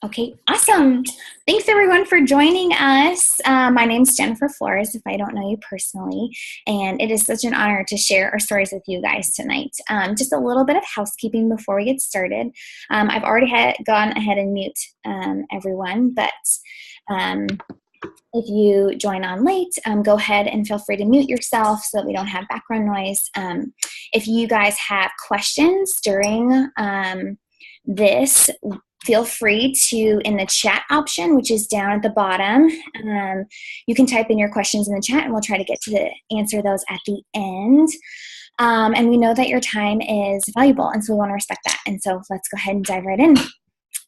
Okay, awesome. Thanks everyone for joining us. My name's Jennifer Flores, if I don't know you personally, and it is such an honor to share our stories with you guys tonight. Just a little bit of housekeeping before we get started. I've already gone ahead and mute everyone, but if you join on late, go ahead and feel free to mute yourself so that we don't have background noise. If you guys have questions during this, feel free to, in the chat option, which is down at the bottom, you can type in your questions in the chat and we'll try to get to answer those at the end. And we know that your time is valuable, and so we want to respect that. And so let's go ahead and dive right in.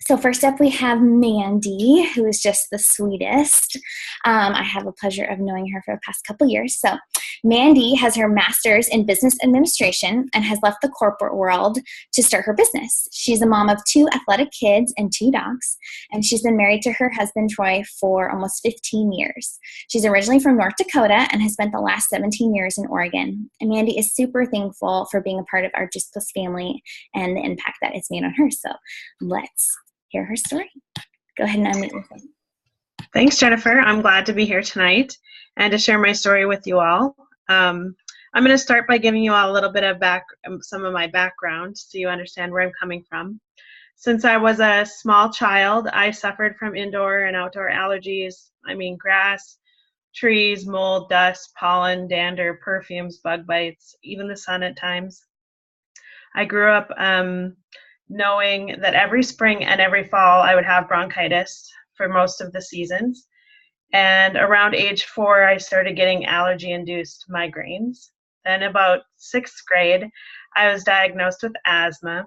So first up, we have Mandy, who is just the sweetest. I have the pleasure of knowing her for the past couple years. So Mandy has her master's in business administration and has left the corporate world to start her business. She's a mom of 2 athletic kids and 2 dogs, and she's been married to her husband, Troy, for almost 15 years. She's originally from North Dakota and has spent the last 17 years in Oregon. And Mandy is super thankful for being a part of our Just Plus family and the impact that it's made on her. So let's hear her story. Go ahead and unmute yourself. Thanks, Jennifer. I'm glad to be here tonight and to share my story with you all. I'm going to start by giving you all a little bit of some of my background so you understand where I'm coming from. Since I was a small child, I suffered from indoor and outdoor allergies. I mean, grass, trees, mold, dust, pollen, dander, perfumes, bug bites, even the sun at times. I grew up knowing that every spring and every fall I would have bronchitis for most of the seasons. And around age 4, I started getting allergy-induced migraines. Then about 6th grade, I was diagnosed with asthma.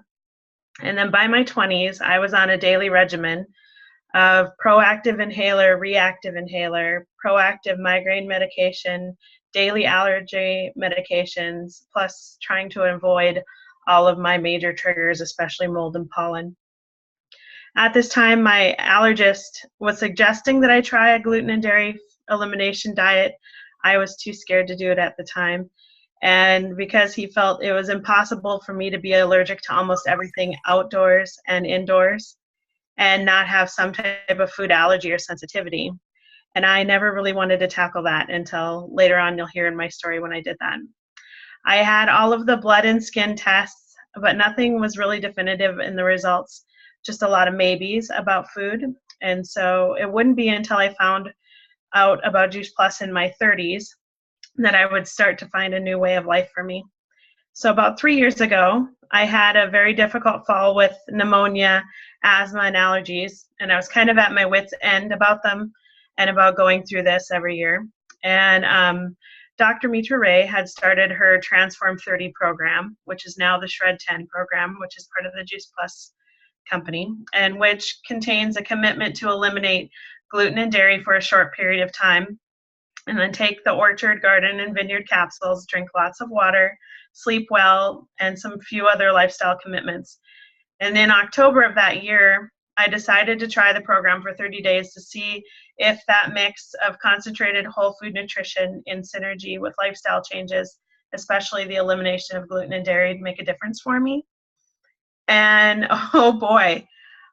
And then by my 20s, I was on a daily regimen of proactive inhaler, reactive inhaler, proactive migraine medication, daily allergy medications, plus trying to avoid all of my major triggers, especially mold and pollen. At this time, my allergist was suggesting that I try a gluten and dairy elimination diet. I was too scared to do it at the time. And because he felt it was impossible for me to be allergic to almost everything outdoors and indoors and not have some type of food allergy or sensitivity. And I never really wanted to tackle that until later on. You'll hear in my story when I did that. I had all of the blood and skin tests, but nothing was really definitive in the results, just a lot of maybes about food. And so it wouldn't be until I found out about Juice Plus in my 30s that I would start to find a new way of life for me. So about 3 years ago, I had a very difficult fall with pneumonia, asthma, and allergies, and I was kind of at my wit's end about them and about going through this every year. And Dr. Mitra Ray had started her Transform 30 program, which is now the Shred 10 program, which is part of the Juice Plus company, and which contains a commitment to eliminate gluten and dairy for a short period of time, and then take the orchard, garden, and vineyard capsules, drink lots of water, sleep well, and some few other lifestyle commitments. And in October of that year, I decided to try the program for 30 days to see if that mix of concentrated whole food nutrition in synergy with lifestyle changes, especially the elimination of gluten and dairy, would make a difference for me. And oh boy,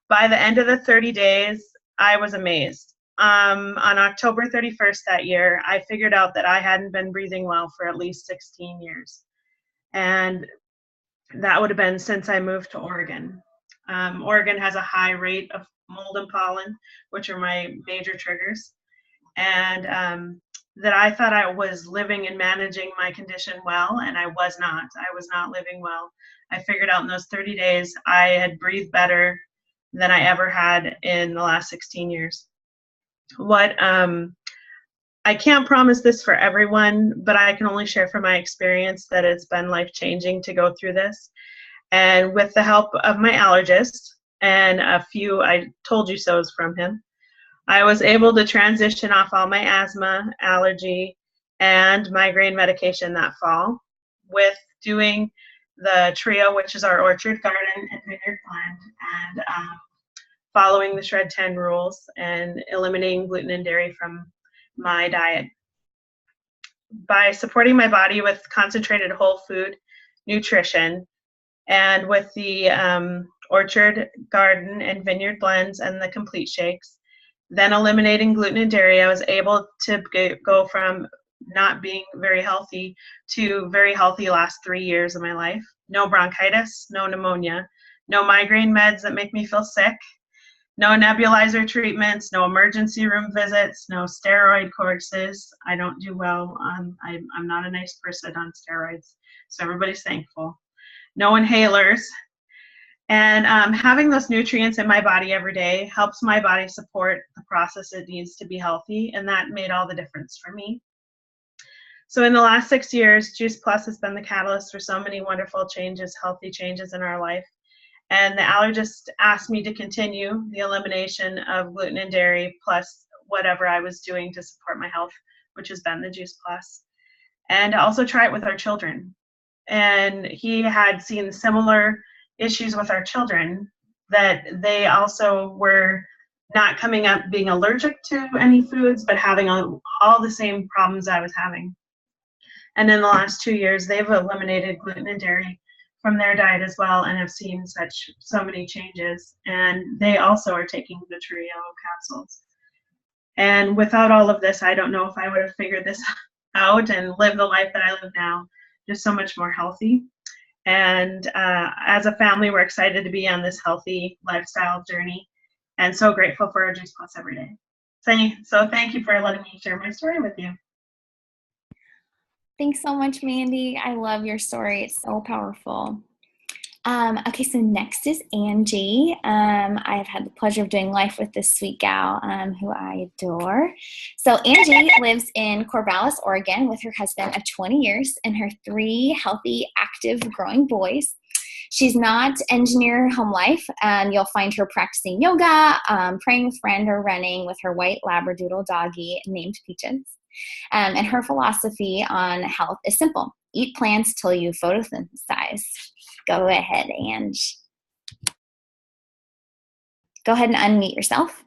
by the end of the 30 days, I was amazed. On October 31st that year, I figured out that I hadn't been breathing well for at least 16 years. And that would have been since I moved to Oregon. Oregon has a high rate of mold and pollen, which are my major triggers. And that I thought I was living and managing my condition well, and I was not. I was not living well. I figured out in those 30 days I had breathed better than I ever had in the last 16 years. I can't promise this for everyone, but I can only share from my experience that it's been life-changing to go through this. And with the help of my allergist and a few I told you so's from him, I was able to transition off all my asthma, allergy, and migraine medication that fall with doing the trio, which is our orchard, garden, and vineyard blend, and following the Shred 10 rules and eliminating gluten and dairy from my diet. By supporting my body with concentrated whole food nutrition and with the Orchard, Garden, and Vineyard blends and the complete shakes. Then eliminating gluten and dairy, I was able to go from not being very healthy to very healthy last 3 years of my life. No bronchitis, no pneumonia, no migraine meds that make me feel sick, no nebulizer treatments, no emergency room visits, no steroid courses. I don't do well on, I'm not a nice person on steroids, so everybody's thankful. No inhalers. And having those nutrients in my body every day helps my body support the process it needs to be healthy, and that made all the difference for me. So in the last 6 years, Juice Plus has been the catalyst for so many wonderful changes, healthy changes in our life. And the allergist asked me to continue the elimination of gluten and dairy plus whatever I was doing to support my health, which has been the Juice Plus. And also try it with our children. And he had seen similar issues with our children, that they also were not coming up being allergic to any foods, but having all the same problems I was having. And in the last 2 years, they've eliminated gluten and dairy from their diet as well, and have seen so many changes. And they also are taking the Trio capsules. And without all of this, I don't know if I would have figured this out and lived the life that I live now, just so much more healthy. And as a family, we're excited to be on this healthy lifestyle journey, and so grateful for our Juice Plus every day. So thank you for letting me share my story with you. Thanks so much, Mandy. I love your story. It's so powerful. Okay, so next is Angie. I have had the pleasure of doing life with this sweet gal who I adore. So Angie lives in Corvallis, Oregon with her husband of 20 years and her 3 healthy, active, growing boys. She's not engineer home life. You'll find her practicing yoga, praying with friend, or running with her white Labradoodle doggie named Peaches. And her philosophy on health is simple. Eat plants till you photosynthesize. Go ahead, Ange. Go ahead and unmute yourself.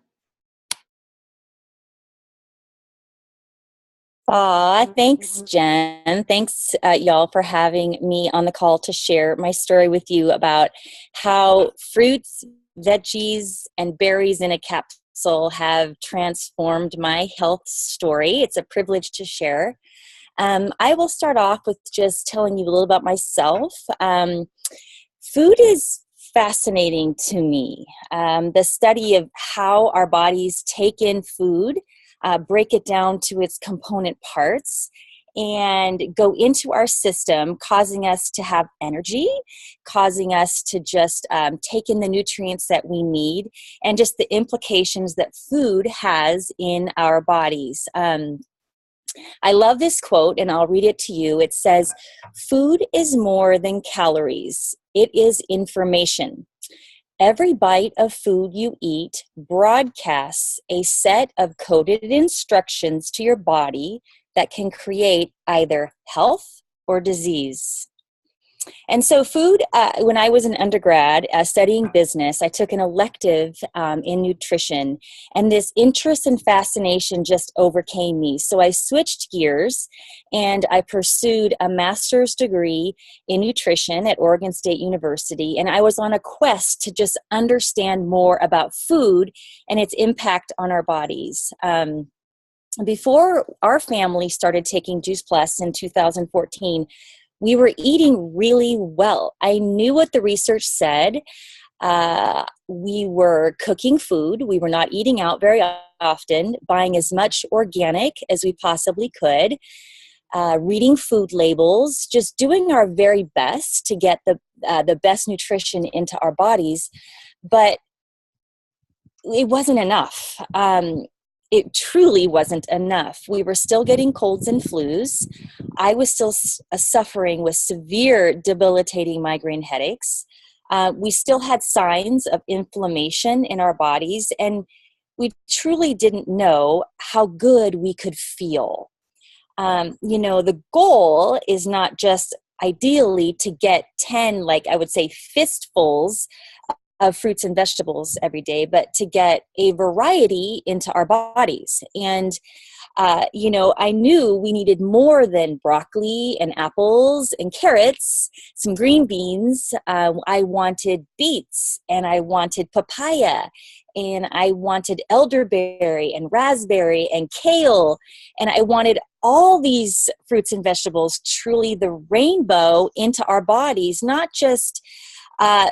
Aw, thanks, Jen. Thanks, y'all, for having me on the call to share my story with you about how fruits, veggies, and berries in a capsule have transformed my health story. It's a privilege to share. I will start off with just telling you a little about myself. Food is fascinating to me. The study of how our bodies take in food, break it down to its component parts, and go into our system, causing us to have energy, causing us to just take in the nutrients that we need, and just the implications that food has in our bodies. I love this quote, and I'll read it to you. It says, "Food is more than calories. It is information. Every bite of food you eat broadcasts a set of coded instructions to your body that can create either health or disease." And so food, when I was an undergrad studying business, I took an elective in nutrition, and this interest and fascination just overcame me. So I switched gears and I pursued a master's degree in nutrition at Oregon State University. And I was on a quest to just understand more about food and its impact on our bodies. Before our family started taking Juice Plus in 2014, we were eating really well. I knew what the research said. We were cooking food. We were not eating out very often, buying as much organic as we possibly could, reading food labels, just doing our very best to get the best nutrition into our bodies. But it wasn't enough. It truly wasn't enough. We were still getting colds and flus. I was still suffering with severe debilitating migraine headaches. We still had signs of inflammation in our bodies, and we truly didn't know how good we could feel. The goal is not just ideally to get 10, like I would say, fistfuls of fruits and vegetables every day, but to get a variety into our bodies. And I knew we needed more than broccoli and apples and carrots, some green beans. I wanted beets, and I wanted papaya, and I wanted elderberry and raspberry and kale. And I wanted all these fruits and vegetables, truly the rainbow, into our bodies, not just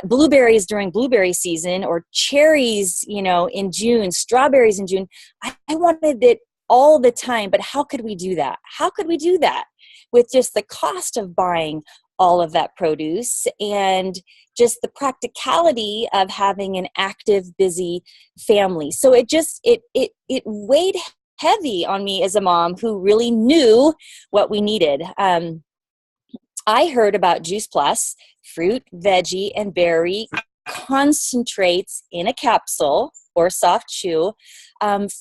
blueberries during blueberry season, or cherries, in June, strawberries in June. I wanted it all the time. But how could we do that? How could we do that with just the cost of buying all of that produce and just the practicality of having an active, busy family? So it weighed heavy on me as a mom who really knew what we needed. I heard about Juice Plus, fruit, veggie, and berry concentrates in a capsule or soft chew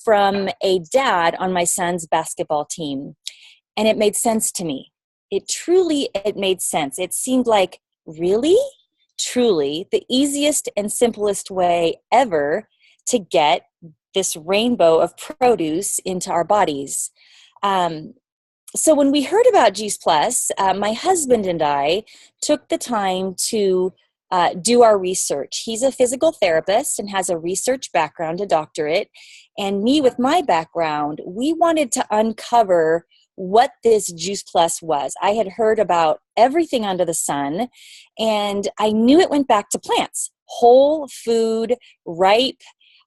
from a dad on my son's basketball team. And it made sense to me. It made sense. It seemed like really, truly the easiest and simplest way ever to get this rainbow of produce into our bodies. So when we heard about Juice Plus, my husband and I took the time to do our research. He's a physical therapist and has a research background, a doctorate. And me, with my background, we wanted to uncover what this Juice Plus was. I had heard about everything under the sun, and I knew it went back to plants, whole food, ripe,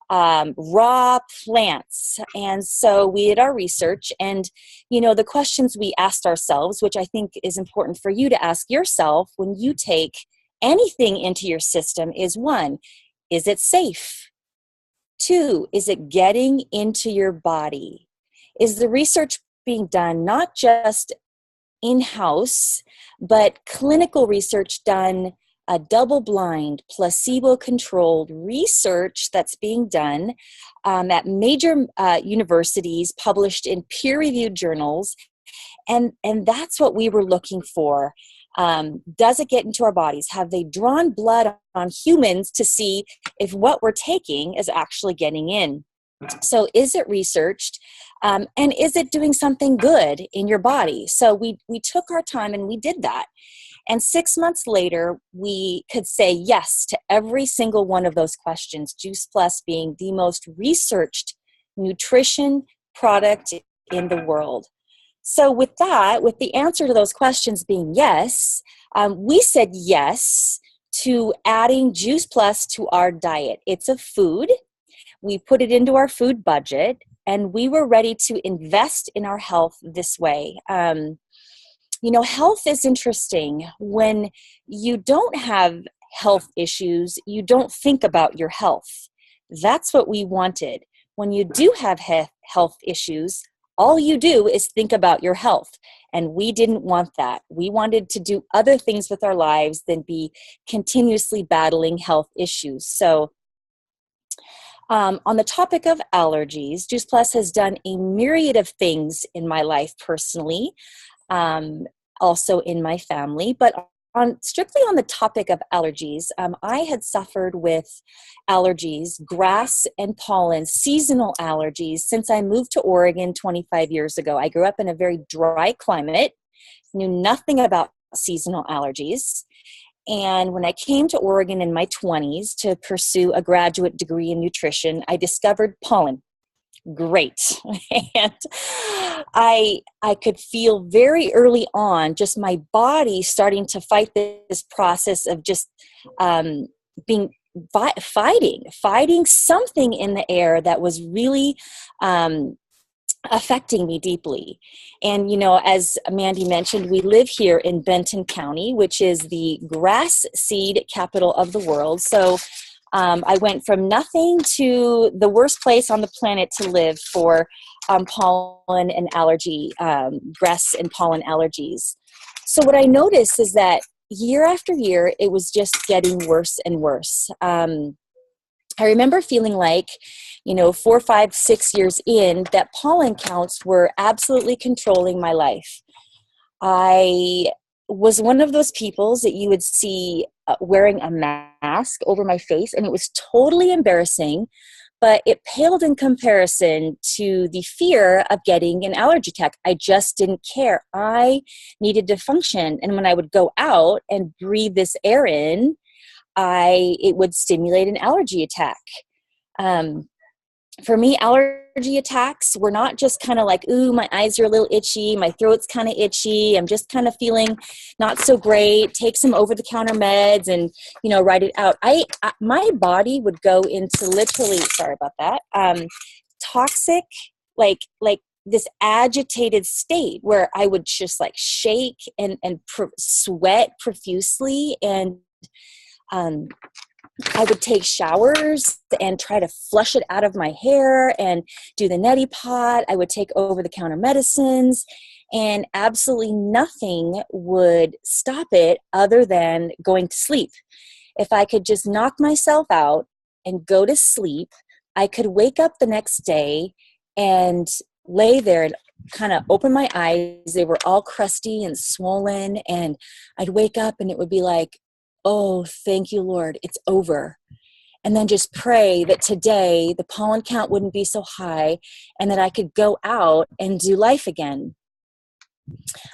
raw plants. And so we did our research, and the questions we asked ourselves, which I think is important for you to ask yourself when you take anything into your system, is: 1, is it safe? 2, is it getting into your body? Is the research being done not just in-house, but clinical research done, a double-blind, placebo-controlled research that's being done at major universities, published in peer-reviewed journals, and that's what we were looking for. Does it get into our bodies? Have they drawn blood on humans to see if what we're taking is actually getting in? So is it researched? And is it doing something good in your body? So we took our time and we did that. And 6 months later, we could say yes to every single one of those questions, Juice Plus being the most researched nutrition product in the world. So with that, with the answer to those questions being yes, we said yes to adding Juice Plus to our diet. It's a food. We put it into our food budget, and we were ready to invest in our health this way. Health is interesting. When you don't have health issues, you don't think about your health. That's what we wanted. When you do have health issues, all you do is think about your health. And we didn't want that. We wanted to do other things with our lives than be continuously battling health issues. So on the topic of allergies, Juice Plus has done a myriad of things in my life personally, also in my family. But strictly on the topic of allergies, I had suffered with allergies, grass and pollen, seasonal allergies, since I moved to Oregon 25 years ago. I grew up in a very dry climate, knew nothing about seasonal allergies. And when I came to Oregon in my 20s to pursue a graduate degree in nutrition, I discovered pollen. Great. And I could feel very early on just my body starting to fight this process of just fighting something in the air that was really affecting me deeply. And, as Mandy mentioned, we live here in Benton County, which is the grass seed capital of the world. So I went from nothing to the worst place on the planet to live for pollen and allergy, grass and pollen allergies. So what I noticed is that year after year, it was just getting worse and worse. I remember feeling like, 4, 5, 6 years in, that pollen counts were absolutely controlling my life. I was one of those peoples that you would see wearing a mask over my face, and it was totally embarrassing, but it paled in comparison to the fear of getting an allergy attack. I just didn't care. I needed to function, and when I would go out and breathe this air in, it would stimulate an allergy attack. For me, allergy attacks were not just kind of like, ooh, my eyes are a little itchy, my throat's kind of itchy, I'm just kind of feeling not so great, take some over-the-counter meds and, ride it out. My body would go into literally, sorry about that, toxic, like this agitated state where I would just like shake and sweat profusely, and I would take showers and try to flush it out of my hair and do the neti pot. I would take over-the-counter medicines, and absolutely nothing would stop it other than going to sleep. If I could just knock myself out and go to sleep, I could wake up the next day and lay there and kind of open my eyes. They were all crusty and swollen, and I'd wake up and it would be like, oh, thank you, Lord, it's over. And then just pray that today the pollen count wouldn't be so high and that I could go out and do life again.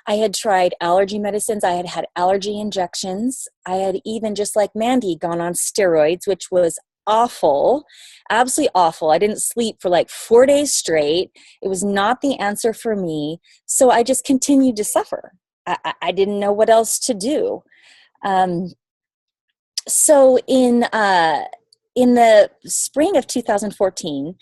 I had tried allergy medicines. I had had allergy injections. I had even, just like Mandy, gone on steroids, which was awful, absolutely awful. I didn't sleep for like 4 days straight. It was not the answer for me. So I just continued to suffer. I didn't know what else to do. So in the spring of 2014,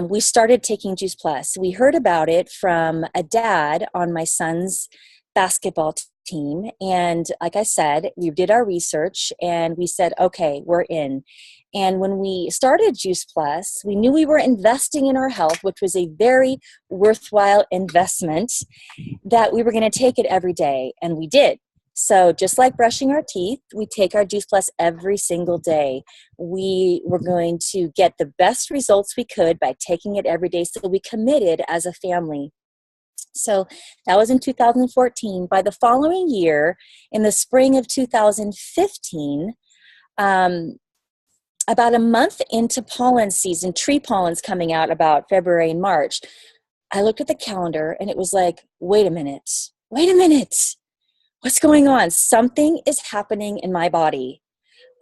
we started taking Juice Plus. We heard about it from a dad on my son's basketball team. And like I said, we did our research and we said, okay, we're in. And when we started Juice Plus, we knew we were investing in our health, which was a very worthwhile investment, that we were going to take it every day. And we did. So just like brushing our teeth, we take our Juice Plus every single day. We were going to get the best results we could by taking it every day. So we committed as a family. So that was in 2014. By the following year, in the spring of 2015, about a month into pollen season, tree pollen's coming out about February and March, I looked at the calendar and it was like, wait a minute. What's going on? Something is happening in my body.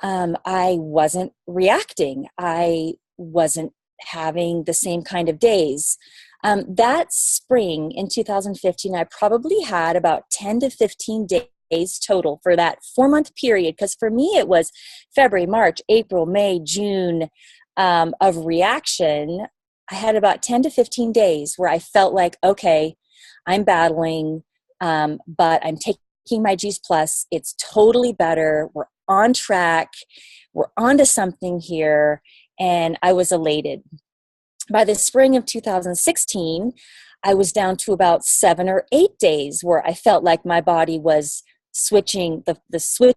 I wasn't reacting. I wasn't having the same kind of days. That spring in 2015, I probably had about 10 to 15 days total for that 4-month period. Because for me, it was February, March, April, May, June of reaction. I had about 10 to 15 days where I felt like, okay, I'm battling, but I'm taking my Juice Plus. It's totally better. We're on track. We're onto something here. And I was elated. By the spring of 2016, I was down to about 7 or 8 days where I felt like my body was switching. The switch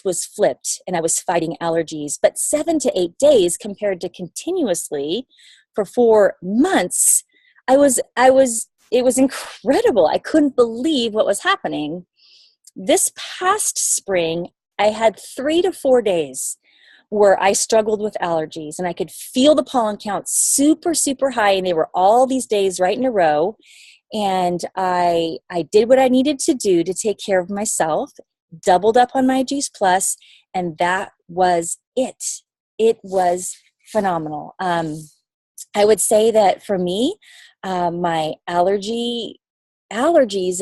was flipped and I was fighting allergies. But 7 to 8 days compared to continuously for 4 months, it was incredible. I couldn't believe what was happening. This past spring, I had 3 to 4 days where I struggled with allergies and I could feel the pollen count super, super high, and they were all these days right in a row. And I did what I needed to do to take care of myself, doubled up on my Juice Plus, and that was it. It was phenomenal. I would say that for me, my allergies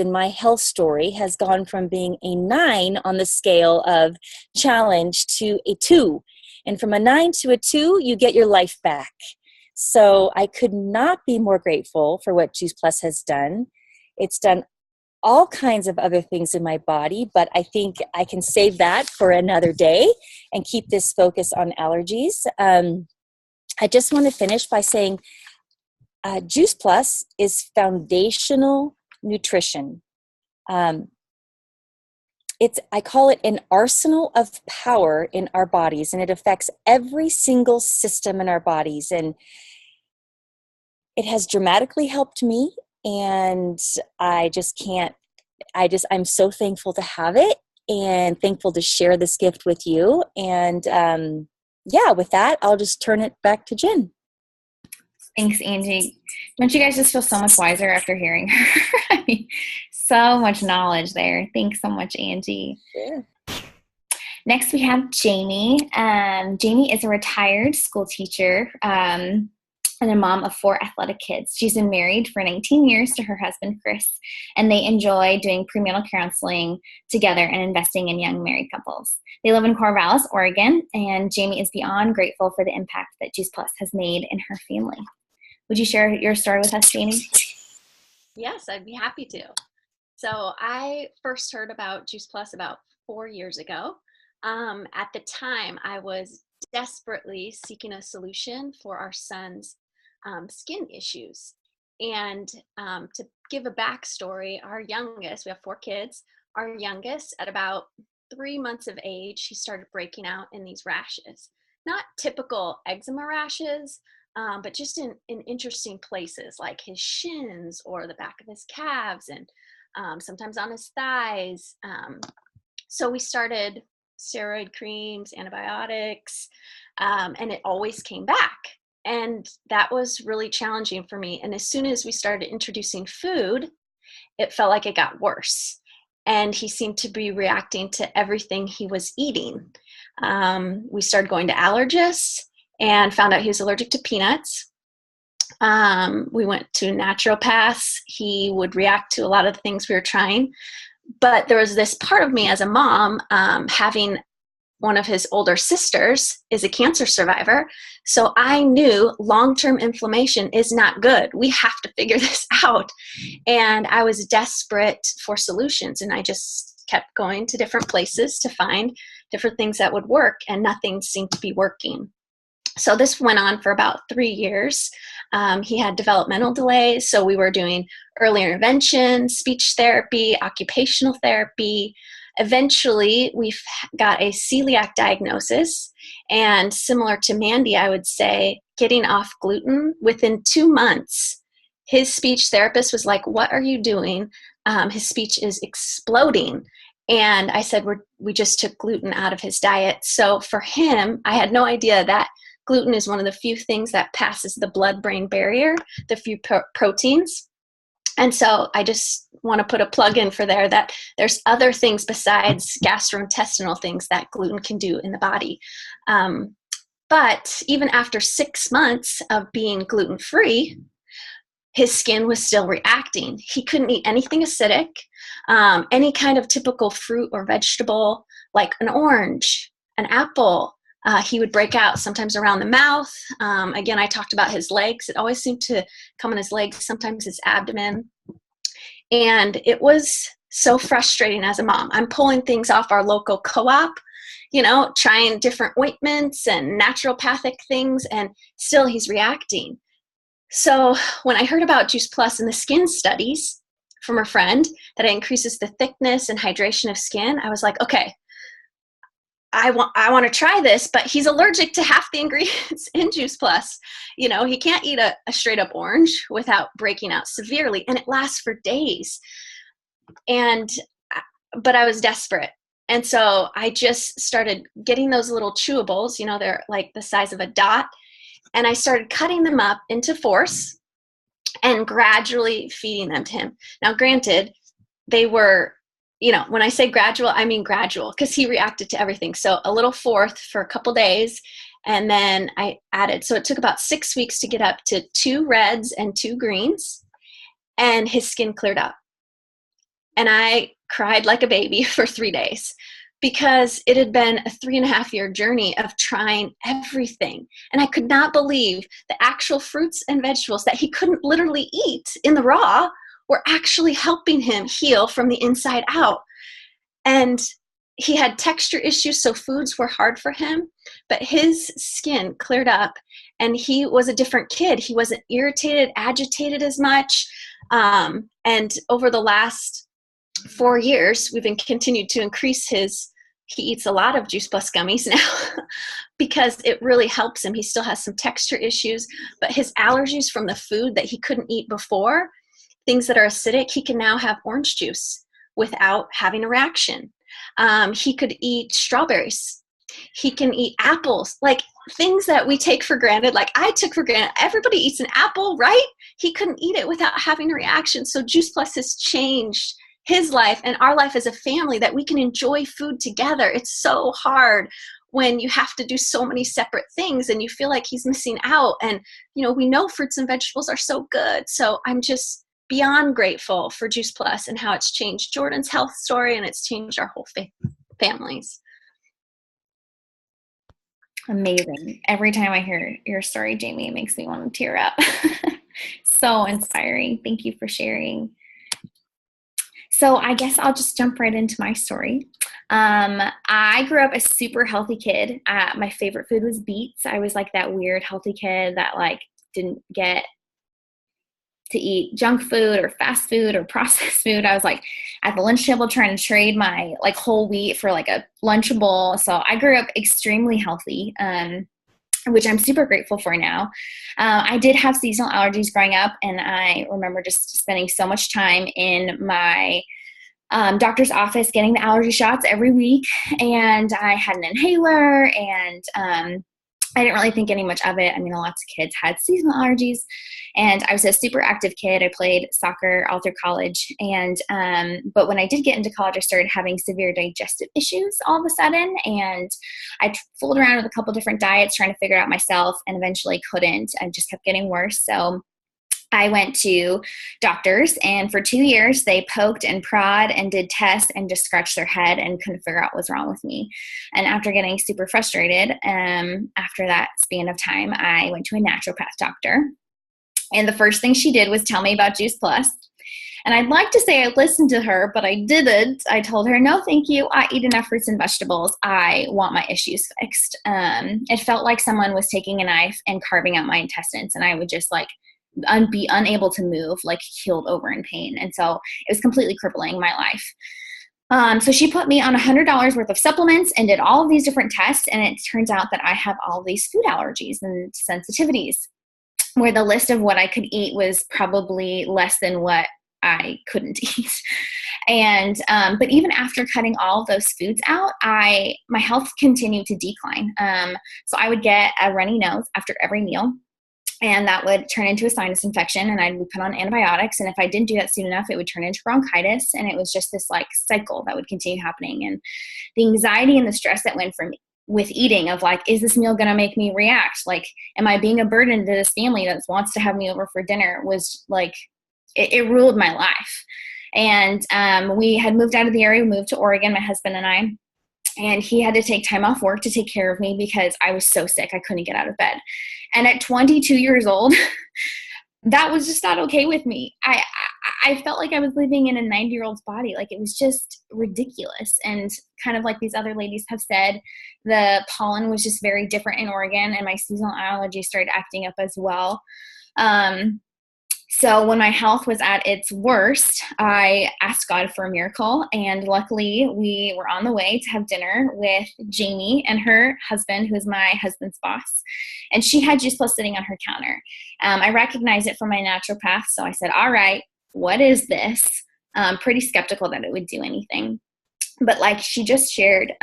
in my health story has gone from being a 9 on the scale of challenge to a 2. And from a 9 to a 2, you get your life back. So I could not be more grateful for what Juice Plus has done. It's done all kinds of other things in my body, but I think I can save that for another day and keep this focus on allergies. I just want to finish by saying Juice Plus is foundational nutrition. I call it an arsenal of power in our bodies, and it affects every single system in our bodies. And it has dramatically helped me, and I just can't I'm so thankful to have it and thankful to share this gift with you. And yeah, with that, I'll just turn it back to Jen. Thanks, Angie. Don't you guys just feel so much wiser after hearing her? I mean, so much knowledge there. Thanks so much, Angie. Sure. Next, we have Jamie. Jamie is a retired school teacher and a mom of 4 athletic kids. She's been married for 19 years to her husband, Chris, and they enjoy doing prenatal counseling together and investing in young married couples. They live in Corvallis, Oregon, and Jamie is beyond grateful for the impact that Juice Plus has made in her family. Would you share your story with us, Jamie? Yes, I'd be happy to. So I first heard about Juice Plus about 4 years ago. At the time, I was desperately seeking a solution for our son's skin issues. And to give a backstory, our youngest, we have 4 kids, our youngest at about 3 months of age, he started breaking out in these rashes. Not typical eczema rashes, but just in interesting places like his shins or the back of his calves and sometimes on his thighs. So we started steroid creams, antibiotics, and it always came back. And that was really challenging for me. And as soon as we started introducing food, it felt like it got worse. And he seemed to be reacting to everything he was eating. We started going to allergists and found out he was allergic to peanuts. We went to naturopaths. He would react to a lot of the things we were trying. But there was this part of me as a mom, having one of his older sisters is a cancer survivor. So I knew long-term inflammation is not good. We have to figure this out. And I was desperate for solutions. And I just kept going to different places to find different things that would work. And nothing seemed to be working. So this went on for about 3 years. He had developmental delays. So we were doing early intervention, speech therapy, occupational therapy. Eventually, we got a celiac diagnosis, and similar to Mandy, I would say, getting off gluten within 2 months, his speech therapist was like, "What are you doing? His speech is exploding." And I said, we just took gluten out of his diet. So for him, I had no idea that gluten is one of the few things that passes the blood-brain barrier, the few proteins. And so I just want to put a plug in for there that there's other things besides gastrointestinal things that gluten can do in the body. But even after 6 months of being gluten-free, his skin was still reacting. He couldn't eat anything acidic, any kind of typical fruit or vegetable, like an orange, an apple. He would break out sometimes around the mouth. Again, I talked about his legs. It always seemed to come on his legs, sometimes his abdomen. And it was so frustrating as a mom. I'm pulling things off our local co-op, trying different ointments and naturopathic things, and still he's reacting. So when I heard about Juice Plus and the skin studies from a friend that it increases the thickness and hydration of skin, I was like, okay, I want to try this, but he's allergic to half the ingredients in Juice Plus. He can't eat a straight up orange without breaking out severely, and it lasts for days. But I was desperate. And so I just started getting those little chewables, they're like the size of a dot. And I started cutting them up into 4s and gradually feeding them to him. Now, granted, they were, when I say gradual, I mean gradual, because he reacted to everything. So a little 4th for a couple days, and then I added. So it took about 6 weeks to get up to 2 reds and 2 greens, and his skin cleared up. And I cried like a baby for 3 days, because it had been a 3.5-year journey of trying everything. And I could not believe the actual fruits and vegetables that he couldn't literally eat in the raw were actually helping him heal from the inside out. And he had texture issues, so foods were hard for him, but his skin cleared up and he was a different kid. He wasn't irritated, agitated as much. And over the last 4 years, we've continued to increase he eats a lot of Juice Plus gummies now because it really helps him. He still has some texture issues, but his allergies from the food that he couldn't eat before, things that are acidic, he can now have orange juice without having a reaction. He could eat strawberries. He can eat apples, like things that we take for granted. Like I took for granted, everybody eats an apple, right? He couldn't eat it without having a reaction. So Juice Plus has changed his life and our life as a family, that we can enjoy food together. It's so hard when you have to do so many separate things and you feel like he's missing out. And, you know, we know fruits and vegetables are so good. So I'm just beyond grateful for Juice Plus and how it's changed Jordan's health story, and it's changed our whole families. Amazing. Every time I hear your story, Jamie, it makes me want to tear up. So inspiring. Thank you for sharing. So I guess I'll just jump right into my story. I grew up a super healthy kid. My favorite food was beets. I was like that weird healthy kid that like didn't get to eat junk food or fast food or processed food. I was like at the lunch table trying to trade my like whole wheat for like a Lunchable. So I grew up extremely healthy, which I'm super grateful for now. I did have seasonal allergies growing up, and I remember just spending so much time in my doctor's office getting the allergy shots every week. And I had an inhaler, and I didn't really think any much of it. I mean, lots of kids had seasonal allergies, and I was a super active kid. I played soccer all through college, and but when I did get into college, I started having severe digestive issues all of a sudden, and I fooled around with a couple different diets trying to figure it out myself, and eventually couldn't. I just kept getting worse. So I went to doctors, and for 2 years they poked and prod and did tests and just scratched their head and couldn't figure out what was wrong with me. And after getting super frustrated, after that span of time, I went to a naturopath doctor. And the first thing she did was tell me about Juice Plus. And I'd like to say I listened to her, but I didn't. I told her, no, thank you. I eat enough fruits and vegetables. I want my issues fixed. It felt like someone was taking a knife and carving out my intestines, and I would just like be unable to move, like keeled over in pain. And so it was completely crippling my life. So she put me on $100 worth of supplements and did all of these different tests. And it turns out that I have all these food allergies and sensitivities, where the list of what I could eat was probably less than what I couldn't eat. And, but even after cutting all of those foods out, my health continued to decline. So I would get a runny nose after every meal, and that would turn into a sinus infection, and I'd be put on antibiotics. And if I didn't do that soon enough, it would turn into bronchitis. And it was just this like cycle that would continue happening. And the anxiety and the stress that went from with eating of like, is this meal going to make me react? Like, am I being a burden to this family that wants to have me over for dinner? Was like, it ruled my life. And we had moved out of the area. We moved to Oregon, my husband and I. And he had to take time off work to take care of me because I was so sick I couldn't get out of bed. And at 22 years old, that was just not okay with me. I felt like I was living in a 90-year-old's body. Like, it was just ridiculous. And kind of like these other ladies have said, the pollen was just very different in Oregon, and my seasonal allergies started acting up as well. So when my health was at its worst, I asked God for a miracle, and luckily we were on the way to have dinner with Jamie and her husband, who is my husband's boss, and she had Juice Plus sitting on her counter. I recognized it from my naturopath, so I said, all right, what is this? Pretty skeptical that it would do anything. But like she just shared,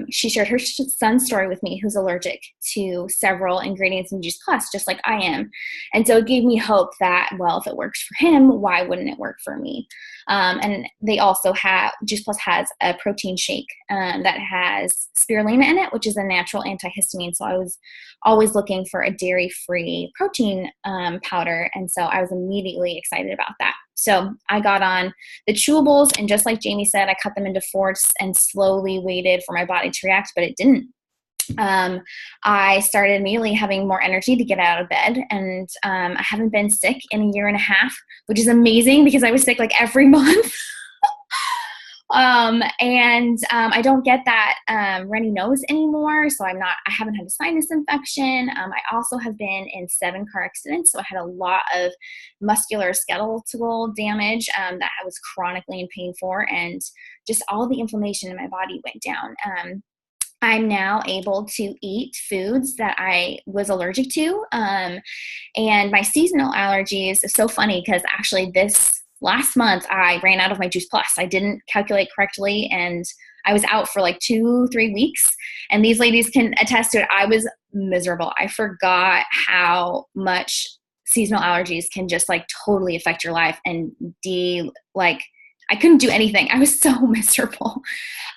she shared her son's story with me, who's allergic to several ingredients in Juice Plus, just like I am. And so it gave me hope that, well, if it works for him, why wouldn't it work for me? And they also have, Juice Plus has a protein shake that has spirulina in it, which is a natural antihistamine. So I was always looking for a dairy-free protein powder. And so I was immediately excited about that. So I got on the chewables, and just like Jamie said, I cut them into fourths and slowly waited for my body to react, but it didn't. I started immediately having more energy to get out of bed, and I haven't been sick in a year and a half, which is amazing because I was sick like every month. I don't get that runny nose anymore, so I haven't had a sinus infection. I also have been in 7 car accidents, so I had a lot of muscular skeletal damage that I was chronically in pain for, and just all the inflammation in my body went down. I'm now able to eat foods that I was allergic to, and my seasonal allergies is so funny because actually this last month I ran out of my Juice Plus. I didn't calculate correctly, and I was out for like 2-3 weeks. And these ladies can attest to it. I was miserable. I forgot how much seasonal allergies can just like totally affect your life and I couldn't do anything. I was so miserable.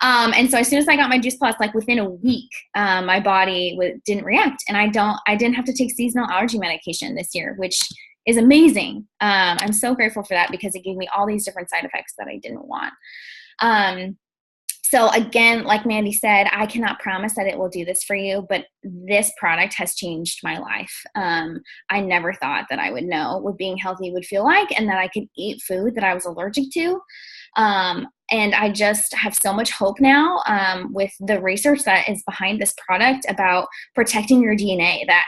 And so as soon as I got my Juice Plus, like within a week, my body didn't react. And I didn't have to take seasonal allergy medication this year, which is amazing. I'm so grateful for that because it gave me all these different side effects that I didn't want. So again, like Mandy said, I cannot promise that it will do this for you, but this product has changed my life. I never thought that I would know what being healthy would feel like and that I could eat food that I was allergic to. And I just have so much hope now with the research that is behind this product about protecting your DNA, that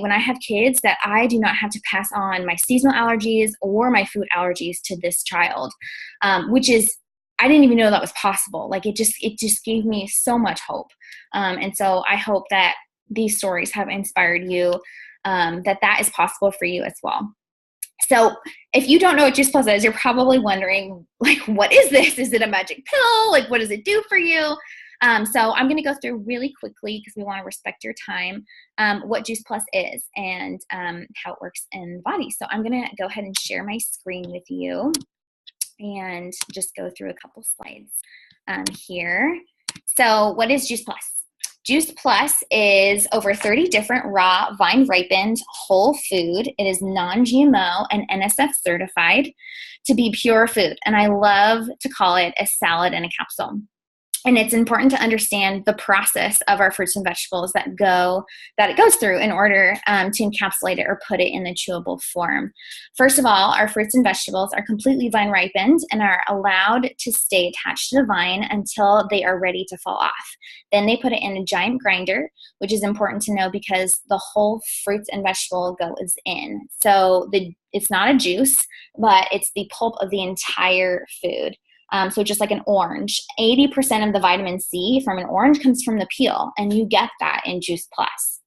when I have kids, that I do not have to pass on my seasonal allergies or my food allergies to this child, which is, I didn't even know that was possible. Like it just gave me so much hope. And so I hope that these stories have inspired you, that is possible for you as well. So if you don't know what Juice Plus is, you're probably wondering, like, what is this? Is it a magic pill? Like, what does it do for you? So I'm going to go through really quickly because we want to respect your time, what Juice Plus is and how it works in the body. So I'm going to go ahead and share my screen with you and just go through a couple slides here. So what is Juice Plus? Juice Plus is over 30 different raw, vine-ripened, whole food. It is non-GMO and NSF certified to be pure food. And I love to call it a salad in a capsule. And it's important to understand the process of our fruits and vegetables that it goes through in order to encapsulate it or put it in the chewable form. First of all, our fruits and vegetables are completely vine ripened and are allowed to stay attached to the vine until they are ready to fall off. Then they put it in a giant grinder, which is important to know because the whole fruits and vegetable goes in. So it's not a juice, but it's the pulp of the entire food. So just like an orange, 80% of the vitamin C from an orange comes from the peel, and you get that in Juice Plus.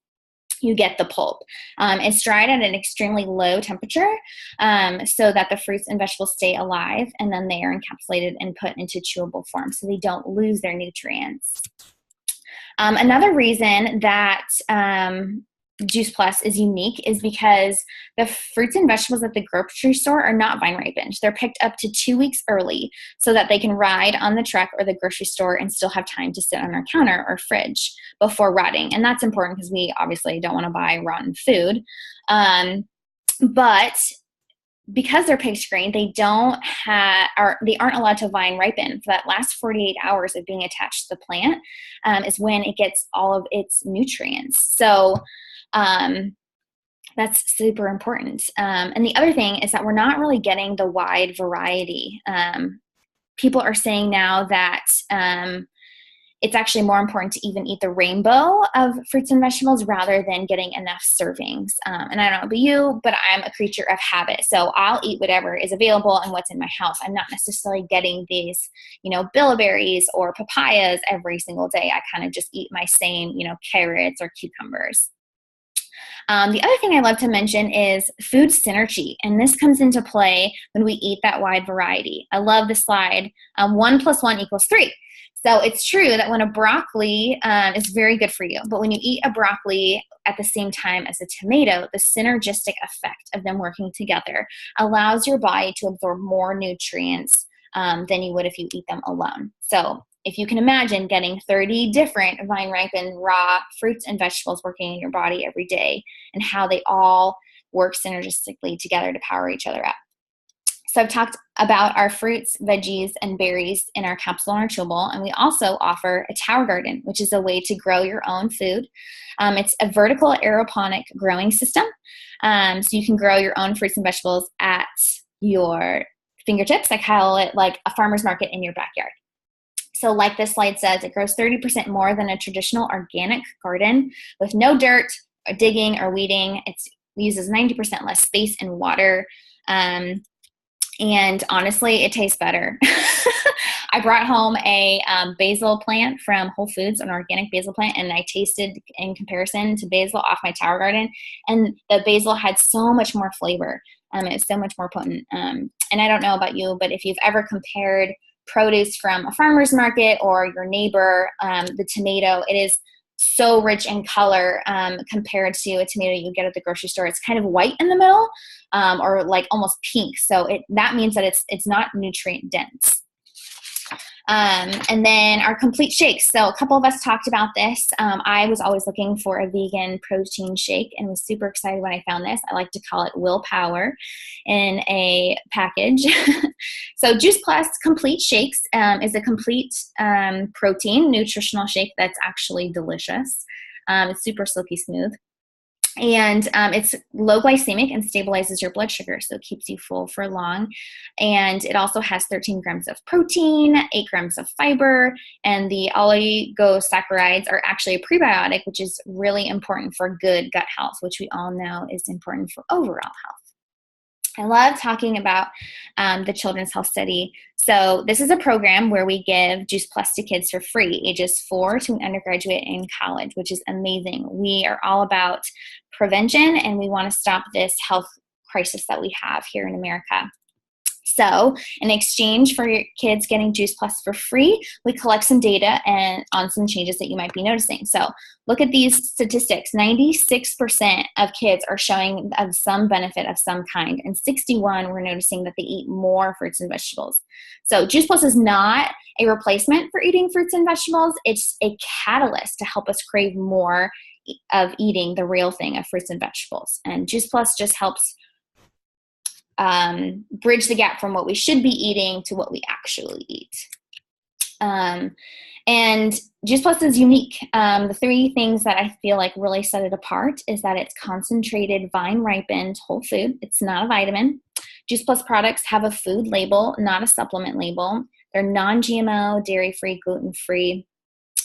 You get the pulp. It's dried at an extremely low temperature so that the fruits and vegetables stay alive, and then they are encapsulated and put into chewable form so they don't lose their nutrients. Another reason that Juice Plus is unique is because the fruits and vegetables at the grocery store are not vine ripened. They're picked up to 2 weeks early so that they can ride on the truck or the grocery store and still have time to sit on our counter or fridge before rotting. And that's important because we obviously don't want to buy rotten food. But because they're picked green, they aren't allowed to vine ripen. For that last 48 hours of being attached to the plant is when it gets all of its nutrients. So that's super important. And the other thing is that we're not really getting the wide variety. People are saying now that it's actually more important to even eat the rainbow of fruits and vegetables rather than getting enough servings. And I don't know about you, but I'm a creature of habit. So I'll eat whatever is available and what's in my house. I'm not necessarily getting these, bilberries or papayas every single day. I kind of just eat my same, carrots or cucumbers. The other thing I love to mention is food synergy, and this comes into play when we eat that wide variety. I love the slide, 1 + 1 = 3. So it's true that when a broccoli is very good for you, but when you eat a broccoli at the same time as a tomato, the synergistic effect of them working together allows your body to absorb more nutrients than you would if you eat them alone. So if you can imagine getting 30 different vine-ripened raw fruits and vegetables working in your body every day and how they all work synergistically together to power each other up. So I've talked about our fruits, veggies, and berries in our capsule and our chewable, and we also offer a tower garden, which is a way to grow your own food. It's a vertical aeroponic growing system, so you can grow your own fruits and vegetables at your fingertips. I call it like a farmer's market in your backyard. So like this slide says, it grows 30% more than a traditional organic garden with no dirt or digging or weeding. It uses 90% less space and water. And honestly, it tastes better. I brought home a basil plant from Whole Foods, an organic basil plant, and I tasted in comparison to basil off my tower garden. And the basil had so much more flavor. It's so much more potent. And I don't know about you, but if you've ever compared produce from a farmer's market or your neighbor, the tomato, it is so rich in color compared to a tomato you get at the grocery store. It's kind of white in the middle, or like almost pink. So that means that it's not nutrient dense. And then our complete shakes. So a couple of us talked about this. I was always looking for a vegan protein shake and was super excited when I found this. I like to call it willpower in a package. So Juice Plus Complete Shakes is a complete protein nutritional shake that's actually delicious. It's super silky smooth. And it's low glycemic and stabilizes your blood sugar, so it keeps you full for long. And it also has 13 grams of protein, 8 grams of fiber, and the oligosaccharides are actually a prebiotic, which is really important for good gut health, which we all know is important for overall health. I love talking about the Children's Health Study. So this is a program where we give Juice Plus to kids for free, ages 4 to an undergraduate in college, which is amazing. We are all about prevention, and we want to stop this health crisis that we have here in America. So in exchange for your kids getting Juice Plus for free, we collect some data and on some changes that you might be noticing. So look at these statistics. 96% of kids are showing some benefit of some kind, and 61 we're noticing that they eat more fruits and vegetables. So Juice Plus is not a replacement for eating fruits and vegetables. It's a catalyst to help us crave more of eating the real thing of fruits and vegetables. And Juice Plus just helps bridge the gap from what we should be eating to what we actually eat. And Juice Plus is unique. The 3 things that I feel like really set it apart is that it's concentrated, vine-ripened whole food. It's not a vitamin. Juice Plus products have a food label, not a supplement label. They're non-GMO, dairy-free, gluten-free.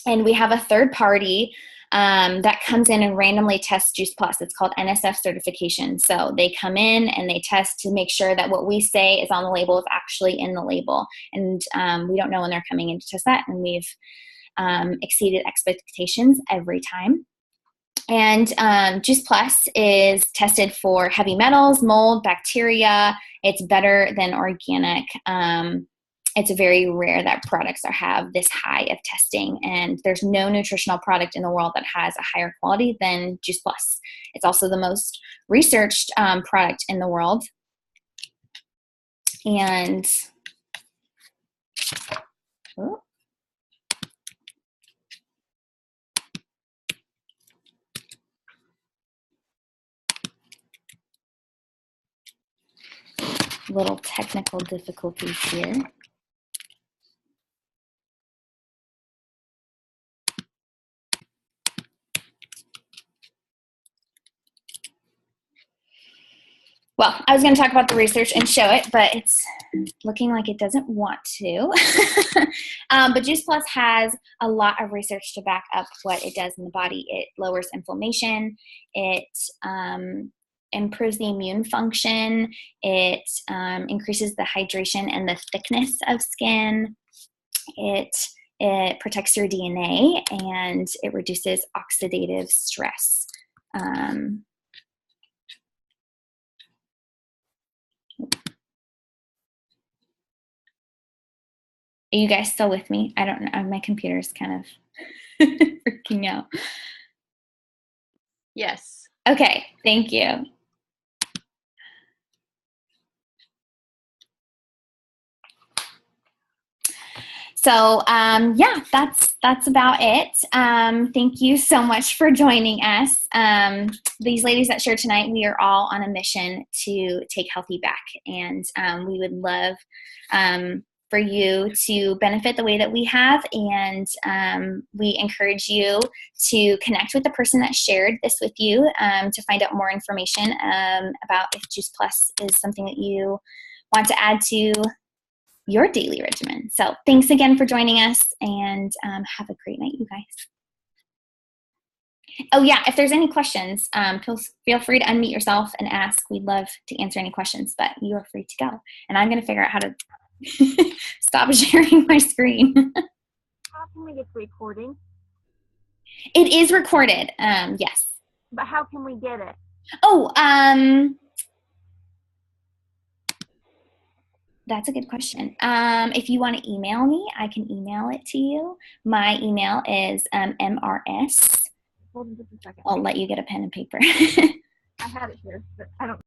And we have a third party that comes in and randomly tests Juice Plus. It's called NSF certification. So they come in and they test to make sure that what we say is on the label is actually in the label. And we don't know when they're coming in to test that. And we've exceeded expectations every time. And Juice Plus is tested for heavy metals, mold, bacteria. It's better than organic. It's very rare that products have this high of testing, and there's no nutritional product in the world that has a higher quality than Juice Plus. It's also the most researched product in the world. And little technical difficulties here. Well, I was going to talk about the research and show it, but it's looking like it doesn't want to. But Juice Plus has a lot of research to back up what it does in the body. It lowers inflammation. It improves the immune function. It increases the hydration and the thickness of skin. It protects your DNA, and it reduces oxidative stress. Are you guys still with me? I don't know. My computer's kind of freaking out. Yes. Okay, thank you. So yeah, that's about it. Thank you so much for joining us. These ladies that shared tonight, we are all on a mission to take healthy back, and we would love for you to benefit the way that we have, and we encourage you to connect with the person that shared this with you to find out more information about if Juice Plus is something that you want to add to your daily regimen. So thanks again for joining us, and have a great night, you guys. Oh yeah, if there's any questions, feel free to unmute yourself and ask. We'd love to answer any questions, but you are free to go. And I'm going to figure out how to stop sharing my screen. How can we get the recording? It is recorded, yes. But how can we get it? Oh, That's a good question. If you want to email me, I can email it to you. My email is mrs. Hold on just a second. I'll let you get a pen and paper. I had it here, but I don't